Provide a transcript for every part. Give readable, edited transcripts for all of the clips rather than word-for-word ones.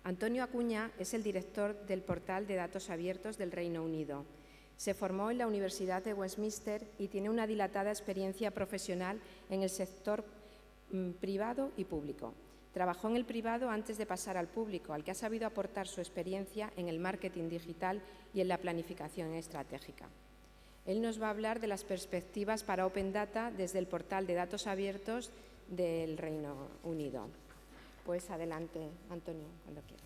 Antonio Acuña es el director del portal de datos abiertos del Reino Unido. Se formó en la Universidad de Westminster y tiene una dilatada experiencia profesional en el sector privado y público. Trabajó en el privado antes de pasar al público, al que ha sabido aportar su experiencia en el marketing digital y en la planificación estratégica. Él nos va a hablar de las perspectivas para Open Data desde el portal de datos abiertos del Reino Unido. Pues adelante, Antonio, cuando quieras.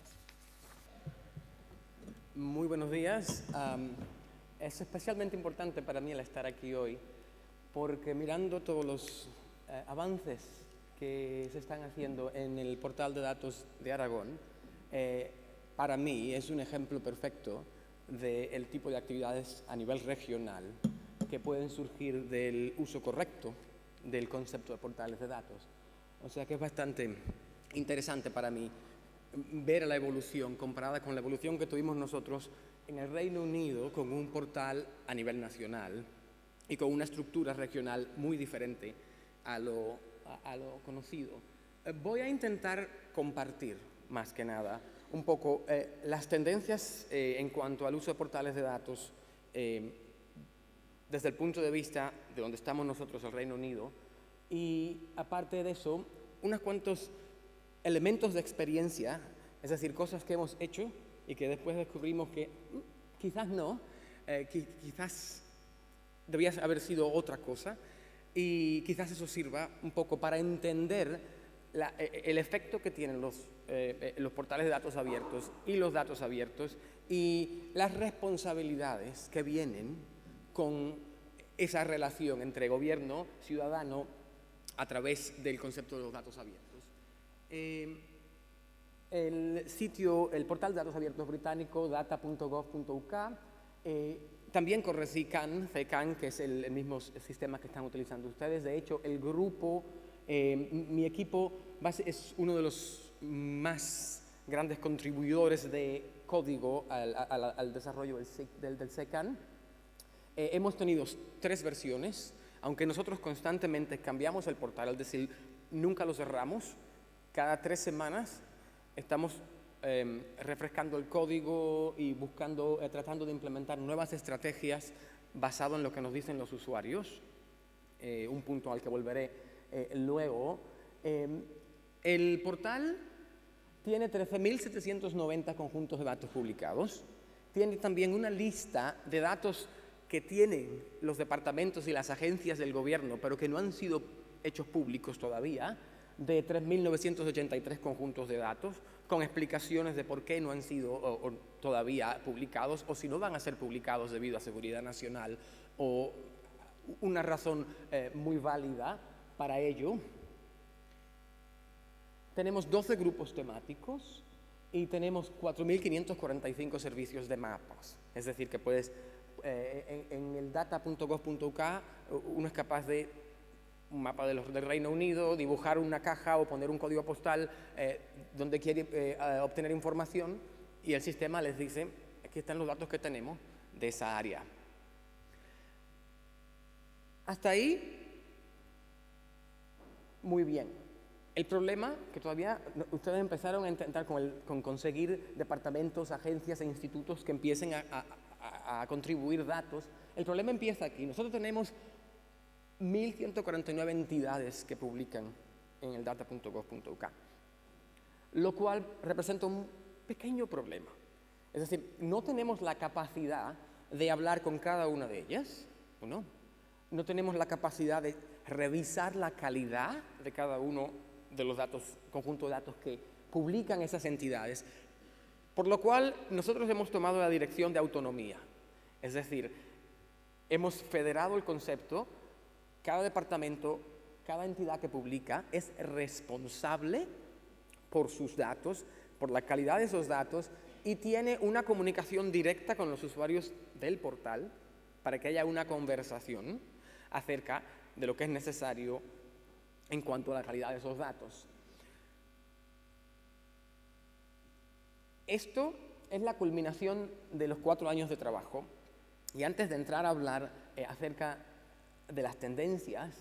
Muy buenos días. Es especialmente importante para mí el estar aquí hoy, porque mirando todos los avances que se están haciendo en el portal de datos de Aragón, para mí es un ejemplo perfecto del tipo de actividades a nivel regional que pueden surgir del uso correcto del concepto de portales de datos. O sea que es bastante interesante para mí ver la evolución comparada con la evolución que tuvimos nosotros en el Reino Unido con un portal a nivel nacional y con una estructura regional muy diferente a lo conocido. Voy a intentar compartir, más que nada, un poco las tendencias en cuanto al uso de portales de datos desde el punto de vista de donde estamos nosotros, el Reino Unido, y aparte de eso, unos cuantos elementos de experiencia, es decir, cosas que hemos hecho y que después descubrimos que quizás no, quizás debía haber sido otra cosa, y quizás eso sirva un poco para entender el efecto que tienen los portales de datos abiertos y los datos abiertos y las responsabilidades que vienen con esa relación entre gobierno, ciudadano, a través del concepto de los datos abiertos. El portal de datos abiertos británico, data.gov.uk, también corre CCAN, que es el mismo sistema que están utilizando ustedes. De hecho, el grupo, mi equipo es uno de los más grandes contribuidores de código al desarrollo del CCAN. Hemos tenido 3 versiones, aunque nosotros constantemente cambiamos el portal, es decir, nunca lo cerramos. Cada 3 semanas estamos refrescando el código y tratando de implementar nuevas estrategias basado en lo que nos dicen los usuarios, un punto al que volveré luego. El portal tiene 13.790 conjuntos de datos publicados, tiene también una lista de datos que tienen los departamentos y las agencias del gobierno, pero que no han sido hechos públicos todavía, de 3.983 conjuntos de datos, con explicaciones de por qué no han sido todavía publicados, o si no van a ser publicados debido a seguridad nacional, o una razón muy válida para ello. Tenemos 12 grupos temáticos y tenemos 4.545 servicios de mapas. Es decir, que puedes, en el data.gov.uk, uno es capaz de un mapa del Reino Unido, dibujar una caja o poner un código postal donde quiere obtener información, y el sistema les dice, aquí están los datos que tenemos de esa área. Hasta ahí, muy bien. El problema, que todavía ustedes empezaron a intentar con conseguir departamentos, agencias e institutos que empiecen a contribuir datos, el problema empieza aquí. Nosotros tenemos 1.149 entidades que publican en el data.gov.uk, lo cual representa un pequeño problema. Es decir, no tenemos la capacidad de hablar con cada una de ellas, ¿o no? No tenemos la capacidad de revisar la calidad de cada uno de los conjuntos de datos que publican esas entidades, por lo cual nosotros hemos tomado la dirección de autonomía. Es decir, hemos federado el concepto. Cada departamento, cada entidad que publica es responsable por sus datos, por la calidad de esos datos, y tiene una comunicación directa con los usuarios del portal para que haya una conversación acerca de lo que es necesario en cuanto a la calidad de esos datos. Esto es la culminación de los 4 años de trabajo, y antes de entrar a hablar acerca de las tendencias,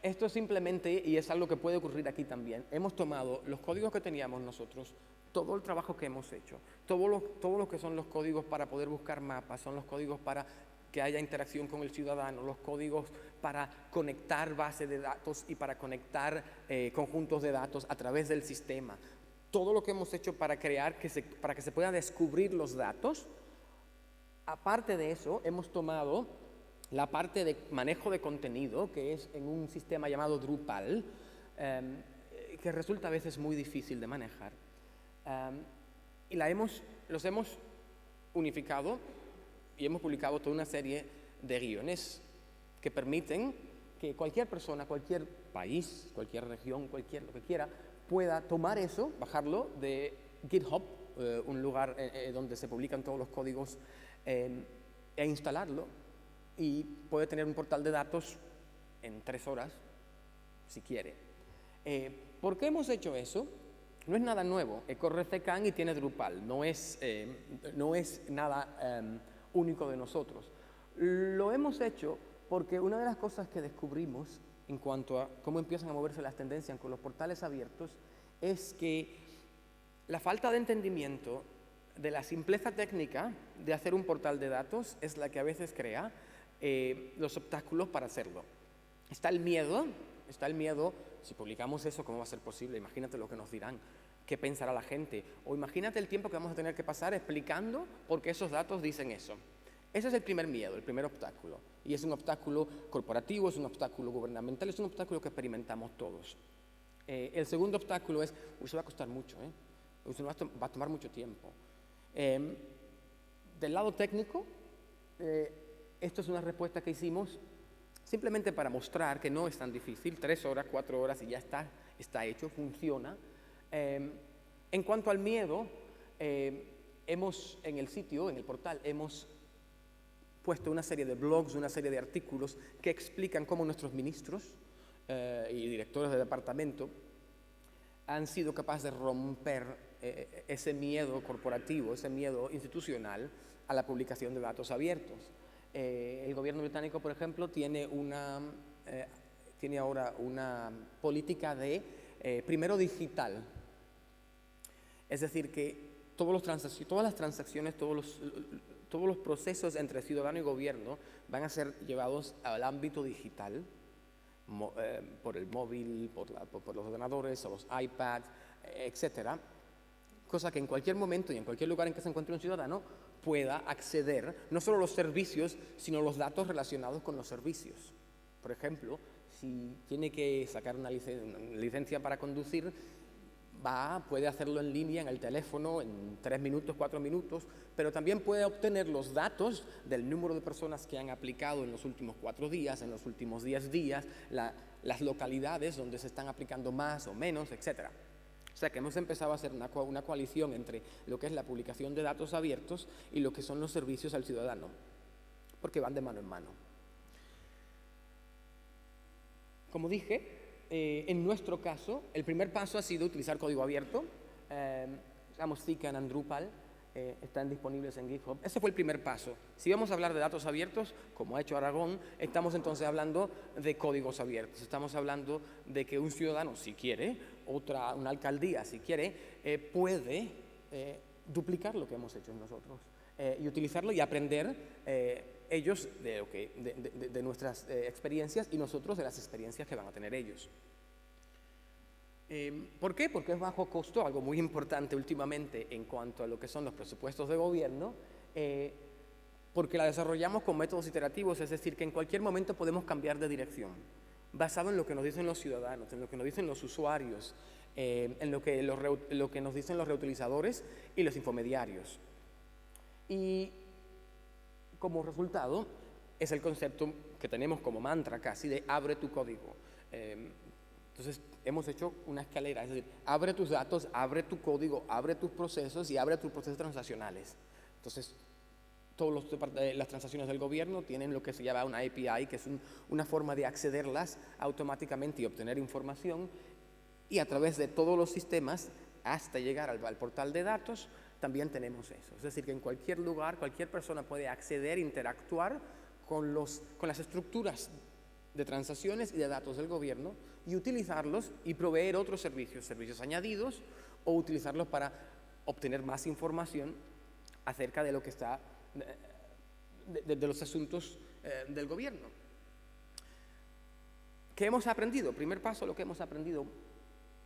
Esto simplemente, y es algo que puede ocurrir aquí también, hemos tomado los códigos que teníamos nosotros, todo el trabajo que hemos hecho, todo lo que son los códigos para poder buscar mapas, son los códigos para que haya interacción con el ciudadano, los códigos para conectar bases de datos y para conectar conjuntos de datos a través del sistema. Todo lo que hemos hecho para crear, para que se puedan descubrir los datos. Aparte de eso, hemos tomado la parte de manejo de contenido, que es en un sistema llamado Drupal, que resulta a veces muy difícil de manejar. Y los hemos unificado y hemos publicado toda una serie de guiones que permiten que cualquier persona, cualquier país, cualquier región, lo que quiera, pueda tomar eso, bajarlo de GitHub, un lugar donde se publican todos los códigos, e instalarlo, y puede tener un portal de datos en 3 horas, si quiere. ¿Por qué hemos hecho eso? No es nada nuevo. Corre CKAN y tiene Drupal, no es nada único de nosotros. Lo hemos hecho porque una de las cosas que descubrimos en cuanto a cómo empiezan a moverse las tendencias con los portales abiertos es que la falta de entendimiento de la simpleza técnica de hacer un portal de datos es la que a veces crea los obstáculos para hacerlo. Está el miedo, si publicamos eso, ¿cómo va a ser posible? Imagínate lo que nos dirán, qué pensará la gente, o imagínate el tiempo que vamos a tener que pasar explicando por qué esos datos dicen eso. Ese es el primer miedo, el primer obstáculo, y es un obstáculo corporativo, es un obstáculo gubernamental, es un obstáculo que experimentamos todos. El segundo obstáculo es, eso va a costar mucho, eso va a tomar mucho tiempo. Del lado técnico, esto es una respuesta que hicimos simplemente para mostrar que no es tan difícil, 3 horas, 4 horas y ya está hecho, funciona. En cuanto al miedo, en el sitio, en el portal, hemos puesto una serie de blogs, una serie de artículos que explican cómo nuestros ministros y directores de departamento han sido capaces de romper ese miedo corporativo, ese miedo institucional a la publicación de datos abiertos. El gobierno británico, por ejemplo, tiene ahora una política de primero digital. Es decir, que todas las transacciones, todos los procesos entre ciudadano y gobierno van a ser llevados al ámbito digital, por el móvil, por los ordenadores, o los iPads, etcétera. Cosa que en cualquier momento y en cualquier lugar en que se encuentre un ciudadano pueda acceder no solo a los servicios, sino a los datos relacionados con los servicios. Por ejemplo, si tiene que sacar una licencia para conducir, puede hacerlo en línea en el teléfono en 3 minutos, 4 minutos, pero también puede obtener los datos del número de personas que han aplicado en los últimos 4 días, en los últimos 10 días, las localidades donde se están aplicando más o menos, etcétera. O sea que hemos empezado a hacer una coalición entre lo que es la publicación de datos abiertos y lo que son los servicios al ciudadano, porque van de mano en mano. Como dije, en nuestro caso, el primer paso ha sido utilizar código abierto. Usamos CKAN and Drupal, están disponibles en GitHub. Ese fue el primer paso. Si vamos a hablar de datos abiertos, como ha hecho Aragón, estamos entonces hablando de códigos abiertos. Estamos hablando de que un ciudadano, si quiere, una alcaldía, si quiere, puede duplicar lo que hemos hecho nosotros y utilizarlo y aprender ellos de nuestras experiencias y nosotros de las experiencias que van a tener ellos. ¿Por qué? Porque es bajo costo, algo muy importante últimamente en cuanto a lo que son los presupuestos de gobierno, porque la desarrollamos con métodos iterativos, es decir, que en cualquier momento podemos cambiar de dirección, basado en lo que nos dicen los ciudadanos, en lo que nos dicen los usuarios, en lo que nos dicen los reutilizadores y los infomediarios. Y como resultado es el concepto que tenemos como mantra casi de abre tu código. Entonces hemos hecho una escalera, es decir, abre tus datos, abre tu código, abre tus procesos y abre tus procesos transaccionales. Entonces todas las transacciones del gobierno tienen lo que se llama una API, que es una forma de accederlas automáticamente y obtener información, y a través de todos los sistemas hasta llegar al portal de datos también tenemos eso. Es decir, que en cualquier lugar, cualquier persona puede acceder, interactuar con las estructuras de transacciones y de datos del gobierno y utilizarlos y proveer otros servicios, servicios añadidos, o utilizarlos para obtener más información acerca de lo que está, de los asuntos del gobierno. ¿Qué hemos aprendido? Primer paso, lo que hemos aprendido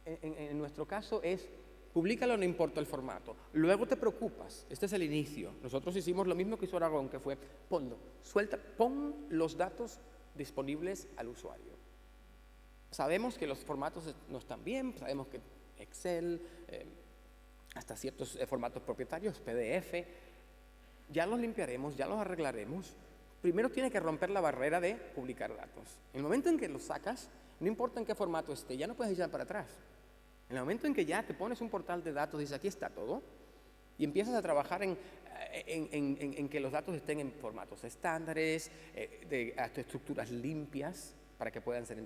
en nuestro caso es: públicalo, no importa el formato. Luego te preocupas. Este es el inicio. Nosotros hicimos lo mismo que hizo Aragón, que fue: pon los datos disponibles al usuario. Sabemos que los formatos no están bien, sabemos que Excel, hasta ciertos formatos propietarios, PDF, ya los limpiaremos, ya los arreglaremos. Primero tiene que romper la barrera de publicar datos. En el momento en que los sacas, no importa en qué formato esté, ya no puedes echar para atrás. En el momento en que ya te pones un portal de datos, dices: aquí está todo, y empiezas a trabajar en que los datos estén en formatos estándares, hasta estructuras limpias para que puedan ser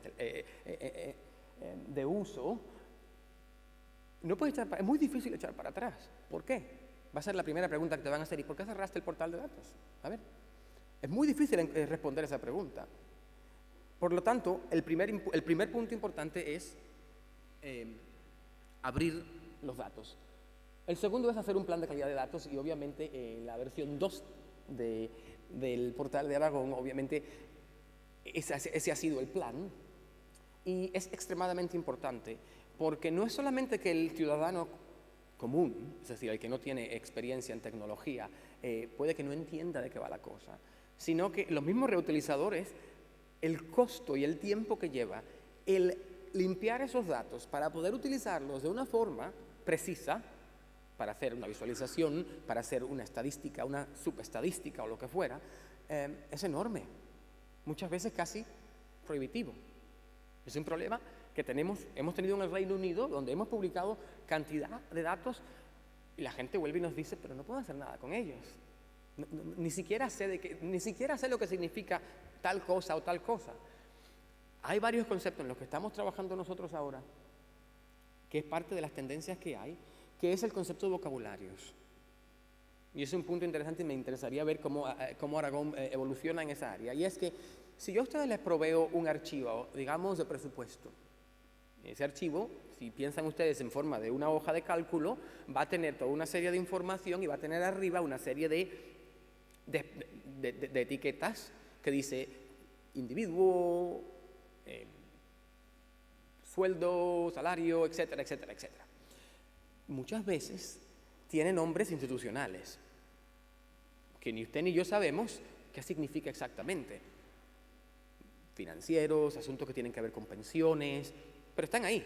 de uso, no puedes echar, es muy difícil echar para atrás. ¿Por qué? Va a ser la primera pregunta que te van a hacer: ¿y por qué cerraste el portal de datos? A ver, es muy difícil responder esa pregunta. Por lo tanto, el primer punto importante es abrir los datos. El segundo es hacer un plan de calidad de datos, y obviamente la versión 2 del portal de Aragón, obviamente ese ha sido el plan, y es extremadamente importante porque no es solamente que el ciudadano común, es decir, el que no tiene experiencia en tecnología, puede que no entienda de qué va la cosa, sino que los mismos reutilizadores, el costo y el tiempo que lleva el limpiar esos datos para poder utilizarlos de una forma precisa, para hacer una visualización, para hacer una estadística, una subestadística o lo que fuera, es enorme, muchas veces casi prohibitivo. Es un problema que hemos tenido en el Reino Unido, donde hemos publicado cantidad de datos y la gente vuelve y nos dice: pero no puedo hacer nada con ellos. Ni siquiera sé lo que significa tal cosa o tal cosa. Hay varios conceptos en los que estamos trabajando nosotros ahora, que es parte de las tendencias que hay, que es el concepto de vocabularios. Y es un punto interesante y me interesaría ver cómo Aragón evoluciona en esa área. Y es que si yo a ustedes les proveo un archivo, digamos, de presupuesto, ese archivo, si piensan ustedes en forma de una hoja de cálculo, va a tener toda una serie de información y va a tener arriba una serie de etiquetas que dice individuo, sueldo, salario, etcétera, etcétera, etcétera. Muchas veces tiene nombres institucionales que ni usted ni yo sabemos qué significa exactamente. Financieros, asuntos que tienen que ver con pensiones, pero están ahí.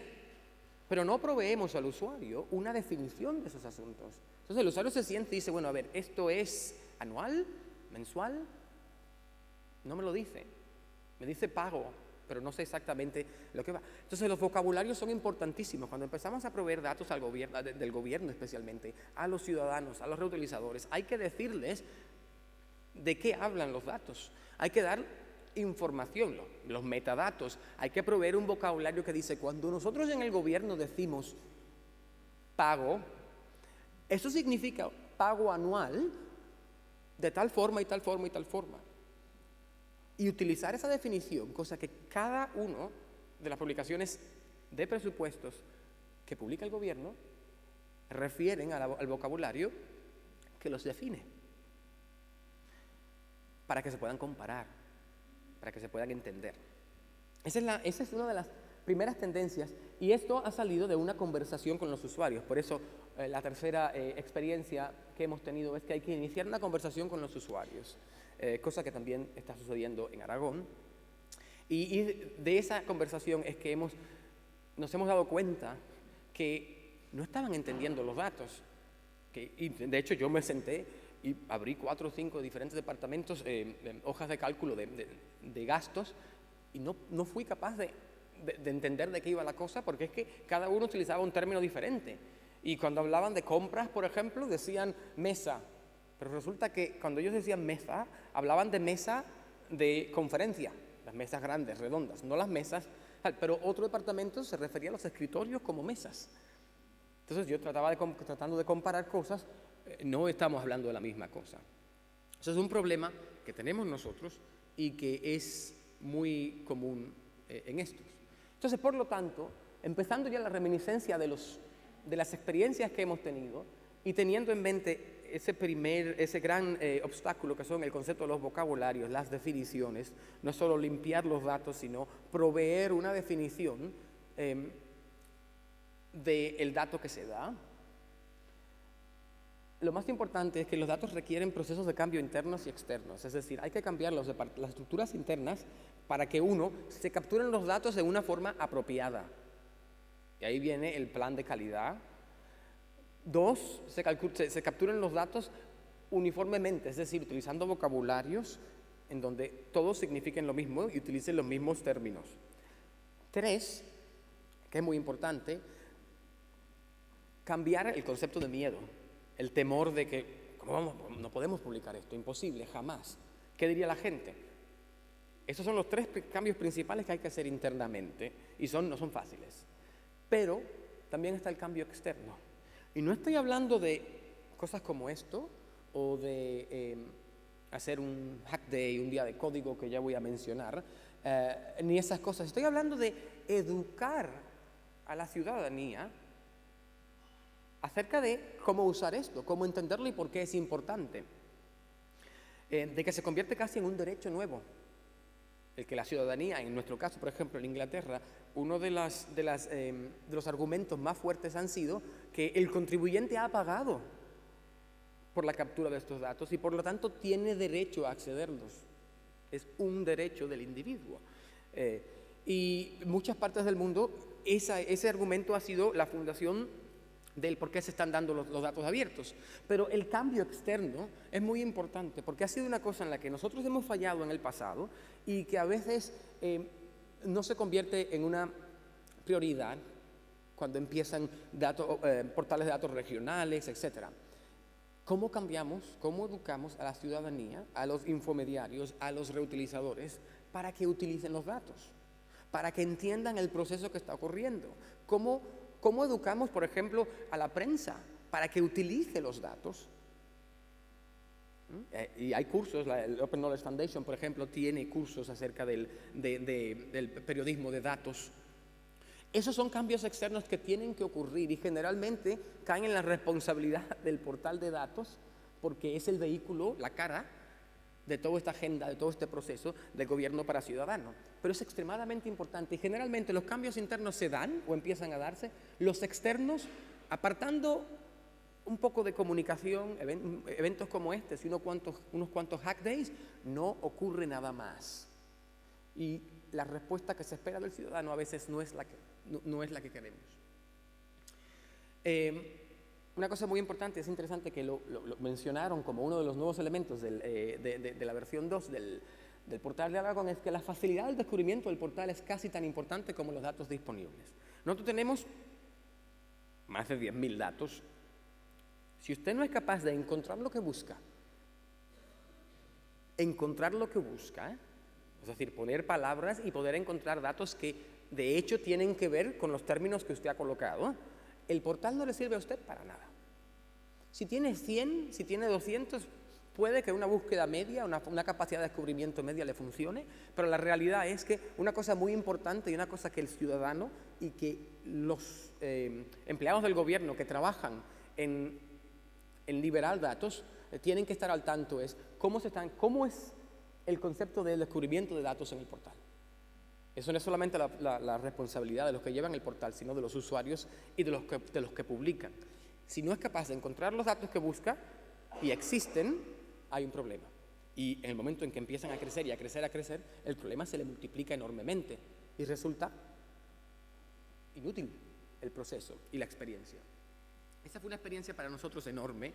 Pero no proveemos al usuario una definición de esos asuntos. Entonces el usuario se siente y dice: bueno, a ver, ¿esto es anual? ¿Mensual? No me lo dice. Me dice pago, pero no sé exactamente lo que va. Entonces los vocabularios son importantísimos. Cuando empezamos a proveer datos al gobierno, del gobierno especialmente, a los ciudadanos, a los reutilizadores, hay que decirles de qué hablan los datos. Hay que dar información, los metadatos. Hay que proveer un vocabulario que dice: cuando nosotros en el gobierno decimos pago, eso significa pago anual de tal forma y tal forma y tal forma. Y utilizar esa definición, cosa que cada uno de las publicaciones de presupuestos que publica el gobierno refieren al vocabulario que los define, para que se puedan comparar, para que se puedan entender. Esa es una de las primeras tendencias, y esto ha salido de una conversación con los usuarios. Por eso la tercera experiencia que hemos tenido es que hay que iniciar una conversación con los usuarios, cosa que también está sucediendo en Aragón. Y de esa conversación es que nos hemos dado cuenta que no estaban entendiendo los datos. Y de hecho yo me senté y abrí 4 o 5 diferentes departamentos, hojas de cálculo de gastos, y no fui capaz de entender de qué iba la cosa, porque es que cada uno utilizaba un término diferente. Y cuando hablaban de compras, por ejemplo, decían mesa, pero resulta que cuando ellos decían mesa, hablaban de mesa de conferencia, las mesas grandes, redondas, no las mesas, pero otro departamento se refería a los escritorios como mesas. Entonces yo tratando de comparar cosas, no estamos hablando de la misma cosa. Eso es un problema que tenemos nosotros y que es muy común en estos. Entonces, por lo tanto, empezando ya la reminiscencia de las experiencias que hemos tenido y teniendo en mente ese gran obstáculo que son el concepto de los vocabularios, las definiciones, no solo limpiar los datos, sino proveer una definición del dato que se da. Lo más importante es que los datos requieren procesos de cambio internos y externos, es decir, hay que cambiar las estructuras internas para que se capturen los datos de una forma apropiada. Y ahí viene el plan de calidad. 2, se capturen los datos uniformemente, es decir, utilizando vocabularios en donde todos signifiquen lo mismo y utilicen los mismos términos. 3, que es muy importante, cambiar el concepto de miedo, el temor de que no podemos publicar esto, imposible, jamás. ¿Qué diría la gente? Esos son los 3 cambios principales que hay que hacer internamente y no son fáciles. Pero también está el cambio externo. Y no estoy hablando de cosas como esto o de hacer un hack day, un día de código que ya voy a mencionar, ni esas cosas. Estoy hablando de educar a la ciudadanía acerca de cómo usar esto, cómo entenderlo y por qué es importante. De que se convierte casi en un derecho nuevo. El que la ciudadanía, en nuestro caso, por ejemplo, en Inglaterra, uno de los argumentos más fuertes han sido que el contribuyente ha pagado por la captura de estos datos y por lo tanto tiene derecho a accederlos. Es un derecho del individuo. Y en muchas partes del mundo ese argumento ha sido la fundación del por qué se están dando los datos abiertos. Pero el cambio externo es muy importante porque ha sido una cosa en la que nosotros hemos fallado en el pasado y que a veces no se convierte en una prioridad cuando empiezan portales de datos regionales, etc. ¿Cómo cambiamos, cómo educamos a la ciudadanía, a los infomediarios, a los reutilizadores para que utilicen los datos? Para que entiendan el proceso que está ocurriendo. ¿Cómo educamos, por ejemplo, a la prensa para que utilice los datos? Y hay cursos, el Open Knowledge Foundation, por ejemplo, tiene cursos acerca del periodismo de datos. Esos son cambios externos que tienen que ocurrir y generalmente caen en la responsabilidad del portal de datos porque es el vehículo, la cara de toda esta agenda, de todo este proceso de gobierno para ciudadanos. Pero es extremadamente importante y generalmente los cambios internos se dan o empiezan a darse, los externos, apartando un poco de comunicación, eventos como este, y unos cuantos hack days, no ocurre nada más. Y la respuesta que se espera del ciudadano a veces no es la que queremos. Una cosa muy importante, es interesante que lo mencionaron como uno de los nuevos elementos de la versión 2 del portal de Aragón, es que la facilidad del descubrimiento del portal es casi tan importante como los datos disponibles. Nosotros tenemos más de 10.000 datos. Si usted no es capaz de encontrar lo que busca, es decir, poner palabras y poder encontrar datos que de hecho tienen que ver con los términos que usted ha colocado, el portal no le sirve a usted para nada. Si tiene 100, si tiene 200, puede que una búsqueda media, una capacidad de descubrimiento media le funcione, pero la realidad es que una cosa muy importante y una cosa que el ciudadano y que los empleados del gobierno que trabajan en liberar datos tienen que estar al tanto es cómo es el concepto del descubrimiento de datos en el portal. Eso no es solamente la responsabilidad de los que llevan el portal, sino de los usuarios y de los que publican. Si no es capaz de encontrar los datos que busca y existen, hay un problema. Y en el momento en que empiezan a crecer y a crecer, el problema se le multiplica enormemente y resulta inútil el proceso y la experiencia. Esa fue una experiencia para nosotros enorme,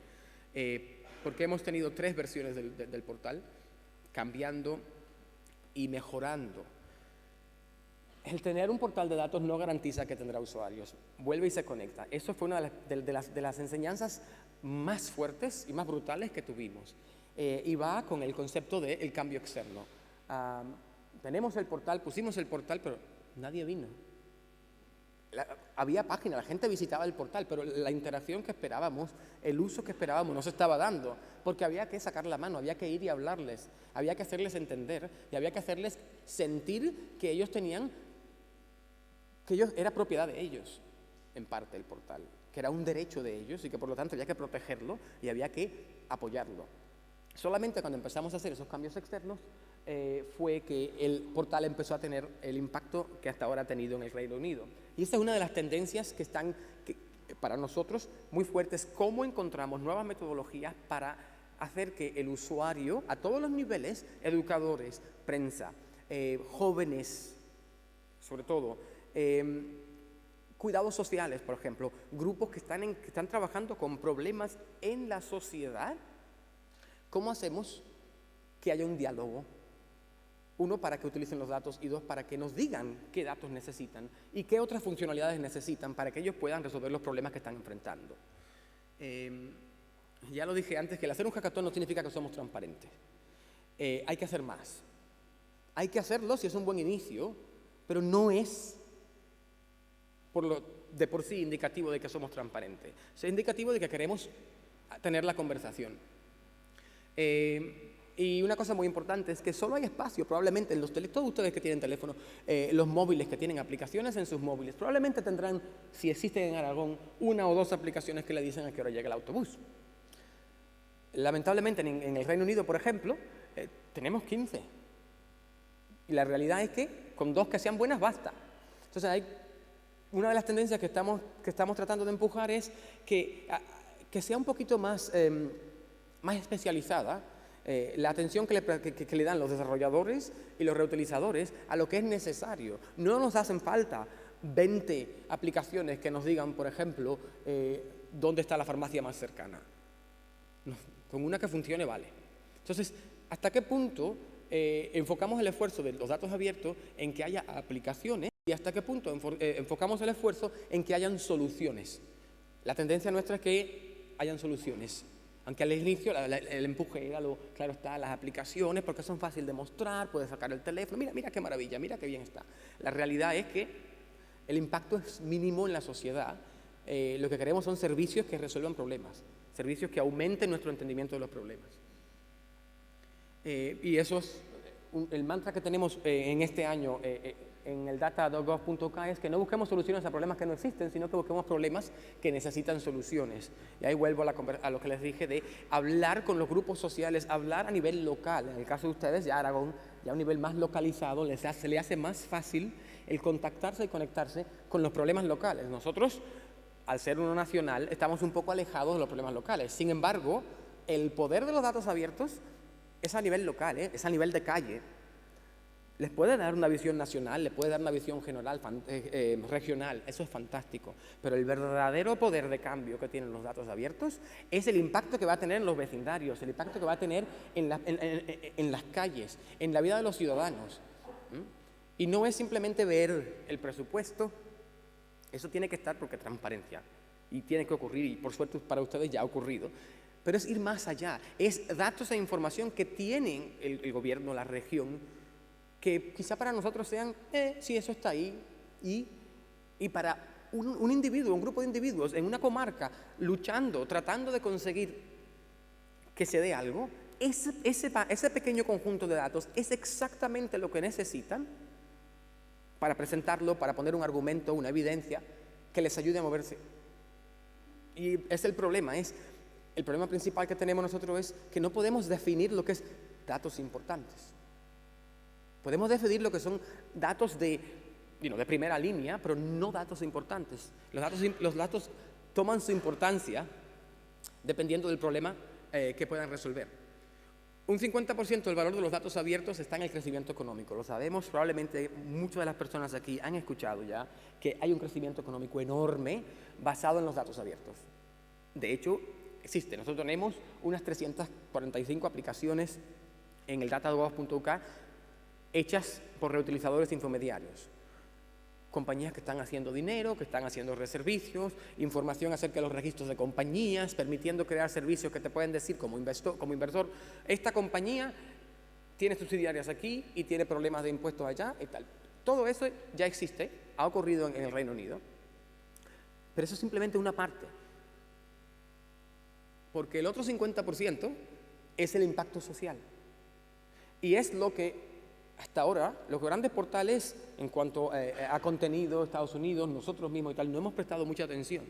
porque hemos tenido 3 versiones del portal, cambiando y mejorando. El tener un portal de datos no garantiza que tendrá usuarios. Vuelve y se conecta. Eso fue una de las enseñanzas más fuertes y más brutales que tuvimos. Y va con el concepto del cambio externo. Tenemos el portal, pusimos el portal, pero nadie vino. había páginas, la gente visitaba el portal, pero la interacción que esperábamos, el uso que esperábamos no se estaba dando, porque había que sacar la mano, había que ir y hablarles, había que hacerles entender y había que hacerles sentir que ellos tenían, era propiedad de ellos, en parte, el portal, que era un derecho de ellos y que por lo tanto había que protegerlo y había que apoyarlo. Solamente cuando empezamos a hacer esos cambios externos fue que el portal empezó a tener el impacto que hasta ahora ha tenido en el Reino Unido. Y esta es una de las tendencias que están para nosotros muy fuertes, cómo encontramos nuevas metodologías para hacer que el usuario, a todos los niveles, educadores, prensa, jóvenes, sobre todo, cuidados sociales, por ejemplo, grupos que están trabajando con problemas en la sociedad, ¿cómo hacemos que haya un diálogo? Uno, para que utilicen los datos, y dos, para que nos digan qué datos necesitan y qué otras funcionalidades necesitan para que ellos puedan resolver los problemas que están enfrentando. Ya lo dije antes, que el hacer un hackathon no significa que somos transparentes. Hay que hacer más. Hay que hacerlo si es un buen inicio, pero no es de por sí indicativo de que somos transparentes. Es indicativo de que queremos tener la conversación. Y una cosa muy importante es que solo hay espacio, probablemente en los teléfonos, todos ustedes que tienen teléfono, los móviles que tienen aplicaciones en sus móviles, probablemente tendrán, si existen en Aragón, 1 o 2 aplicaciones que le dicen a qué hora llega el autobús. Lamentablemente en el Reino Unido, por ejemplo, tenemos 15. Y la realidad es que con 2 que sean buenas basta. Entonces una de las tendencias que estamos tratando de empujar es que sea un poquito más especializada la atención que le dan los desarrolladores y los reutilizadores a lo que es necesario. No nos hacen falta 20 aplicaciones que nos digan, por ejemplo, dónde está la farmacia más cercana. No, con una que funcione vale. Entonces, ¿hasta qué punto enfocamos el esfuerzo de los datos abiertos en que haya aplicaciones y hasta qué punto enfocamos el esfuerzo en que hayan soluciones? La tendencia nuestra es que hayan soluciones. Aunque al inicio el empuje era, claro está, las aplicaciones, porque son fáciles de mostrar, puedes sacar el teléfono, mira qué maravilla, mira qué bien está. La realidad es que el impacto es mínimo en la sociedad. Lo que queremos son servicios que resuelvan problemas, servicios que aumenten nuestro entendimiento de los problemas. Y eso es el mantra que tenemos en este año en el data.gov.uk, es que no busquemos soluciones a problemas que no existen, sino que busquemos problemas que necesitan soluciones. Y ahí vuelvo a lo que les dije de hablar con los grupos sociales, hablar a nivel local. En el caso de ustedes, ya Aragón, ya a un nivel más localizado, se le hace más fácil el contactarse y conectarse con los problemas locales. Nosotros, al ser uno nacional, estamos un poco alejados de los problemas locales. Sin embargo, el poder de los datos abiertos es a nivel local, es a nivel de calle. Les puede dar una visión nacional, les puede dar una visión general, regional, eso es fantástico, pero el verdadero poder de cambio que tienen los datos abiertos es el impacto que va a tener en los vecindarios, el impacto que va a tener en las calles, en la vida de los ciudadanos. Y no es simplemente ver el presupuesto, eso tiene que estar porque transparencia, y tiene que ocurrir, y por suerte para ustedes ya ha ocurrido, pero es ir más allá, es datos e información que tienen el gobierno, la región, que quizá para nosotros sean, sí, eso está ahí, y para un individuo, un grupo de individuos en una comarca, luchando, tratando de conseguir que se dé algo, ese pequeño conjunto de datos es exactamente lo que necesitan para presentarlo, para poner un argumento, una evidencia, que les ayude a moverse. Y es el problema principal que tenemos nosotros es que no podemos definir lo que es datos importantes. Podemos definir lo que son datos de primera línea, pero no datos importantes. Los datos toman su importancia dependiendo del problema que puedan resolver. Un 50% del valor de los datos abiertos está en el crecimiento económico. Lo sabemos, probablemente muchas de las personas aquí han escuchado ya que hay un crecimiento económico enorme basado en los datos abiertos. De hecho, existe. Nosotros tenemos unas 345 aplicaciones en el data.gov.uk hechas por reutilizadores intermediarios. Compañías que están haciendo dinero, que están haciendo reservicios, información acerca de los registros de compañías, permitiendo crear servicios que te pueden decir como inversor, esta compañía tiene subsidiarias aquí y tiene problemas de impuestos allá y tal. Todo eso ya existe, ha ocurrido en el Reino Unido. Pero eso es simplemente una parte. Porque el otro 50% es el impacto social. Y es lo que, hasta ahora, los grandes portales, en cuanto a contenido, Estados Unidos, nosotros mismos y tal, no hemos prestado mucha atención.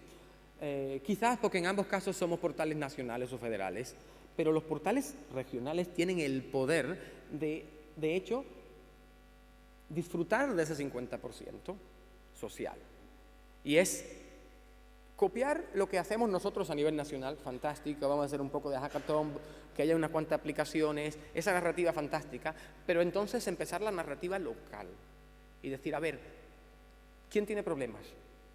Quizás porque en ambos casos somos portales nacionales o federales, pero los portales regionales tienen el poder de hecho, disfrutar de ese 50% social. Y es copiar lo que hacemos nosotros a nivel nacional, fantástico, vamos a hacer un poco de hackathon, que haya unas cuantas aplicaciones, esa narrativa fantástica, pero entonces empezar la narrativa local y decir, a ver, ¿quién tiene problemas?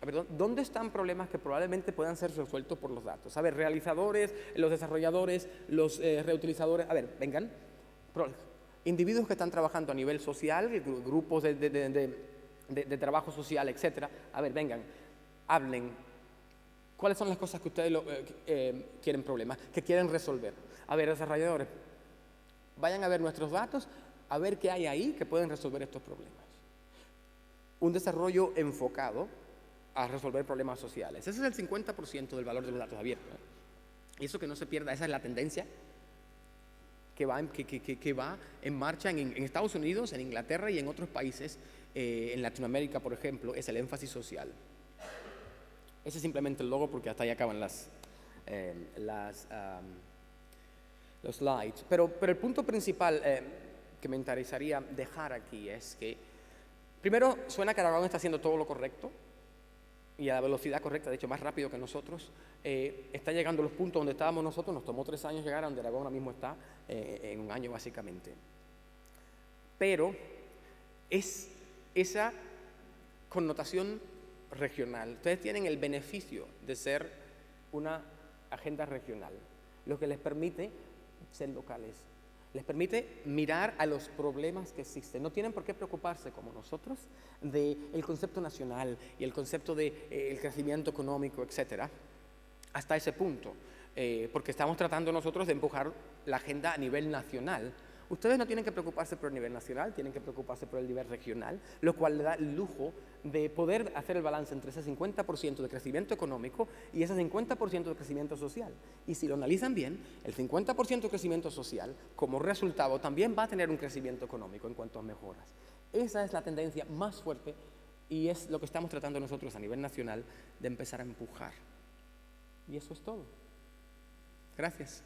A ver, ¿dónde están problemas que probablemente puedan ser resueltos por los datos? A ver, realizadores, los desarrolladores, los reutilizadores, a ver, vengan, individuos que están trabajando a nivel social, grupos de trabajo social, etcétera, a ver, vengan, hablen. ¿Cuáles son las cosas que ustedes quieren problemas, que quieren resolver? A ver, desarrolladores, vayan a ver nuestros datos, a ver qué hay ahí que pueden resolver estos problemas. Un desarrollo enfocado a resolver problemas sociales. Ese es el 50% del valor de los datos abiertos. Y eso que no se pierda, esa es la tendencia que va en marcha en Estados Unidos, en Inglaterra y en otros países, en Latinoamérica, por ejemplo, es el énfasis social. Ese es simplemente el logo porque hasta ahí acaban los slides. Pero el punto principal que me interesaría dejar aquí es que, primero, suena que Aragón está haciendo todo lo correcto y a la velocidad correcta, de hecho más rápido que nosotros. Está llegando a los puntos donde estábamos nosotros, nos tomó 3 años llegar a donde Aragón ahora mismo está, en 1 año básicamente. Pero es esa connotación regional. Ustedes tienen el beneficio de ser una agenda regional, lo que les permite ser locales, les permite mirar a los problemas que existen. No tienen por qué preocuparse, como nosotros, del concepto nacional y el concepto del crecimiento económico, etcétera, hasta ese punto, porque estamos tratando nosotros de empujar la agenda a nivel nacional. Ustedes no tienen que preocuparse por el nivel nacional, tienen que preocuparse por el nivel regional, lo cual le da el lujo de poder hacer el balance entre ese 50% de crecimiento económico y ese 50% de crecimiento social. Y si lo analizan bien, el 50% de crecimiento social, como resultado, también va a tener un crecimiento económico en cuanto a mejoras. Esa es la tendencia más fuerte y es lo que estamos tratando nosotros a nivel nacional de empezar a empujar. Y eso es todo. Gracias.